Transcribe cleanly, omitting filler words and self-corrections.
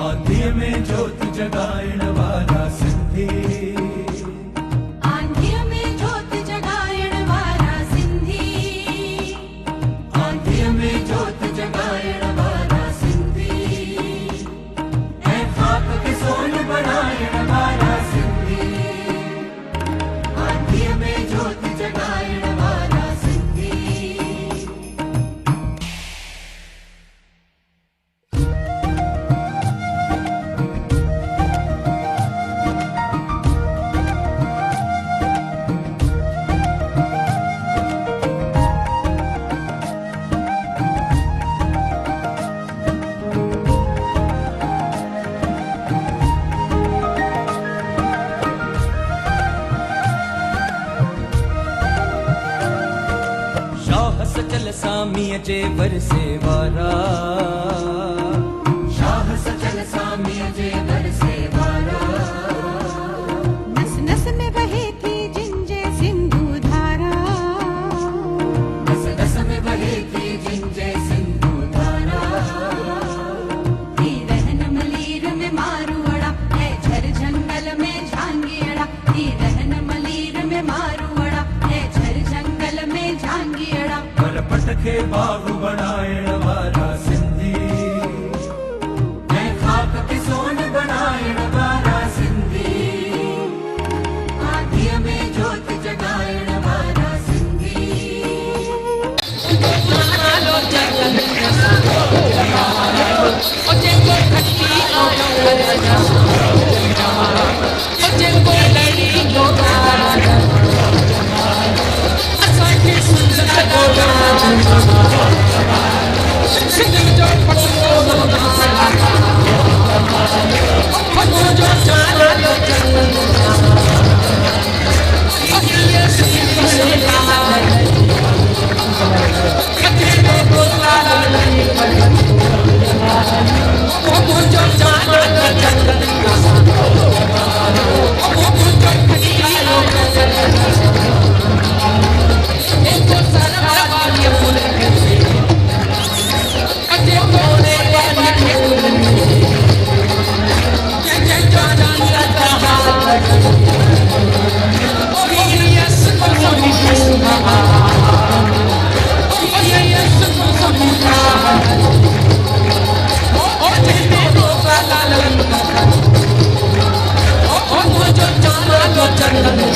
आंधी में ज्योत जगायण वाला सिंधी, आंधी में ज्योत जगायण वाला सिंधी, आंधी में ज्योत जगायण वाला सिंधी, ऐ खाक के सोन बनायण वाला सिंधी, आंधी में ज्योत जगायण वाला सिंधी। शाह सचल सामीअ जे वरसे वारा, शाह सचल सामीअ जे वरसे वारा, नस नस में बहे थी जिंजे सिंधु धारा, नस नस में बहे थी जिंजे सिंधु धारा, थी रहन मलीर में मारुअड़ा, है झर जंगल में झांगियड़ा, थी रहन मलीर में मारुअड़ा, है झर जंगल में झांगियड़ा। पर पटके बाबू बनायण वाला सिंधी, ऐ खाक के सोन बनायण वाला सिंधी, आंधी में ज्योत जगायण वाला सिंधी। Channel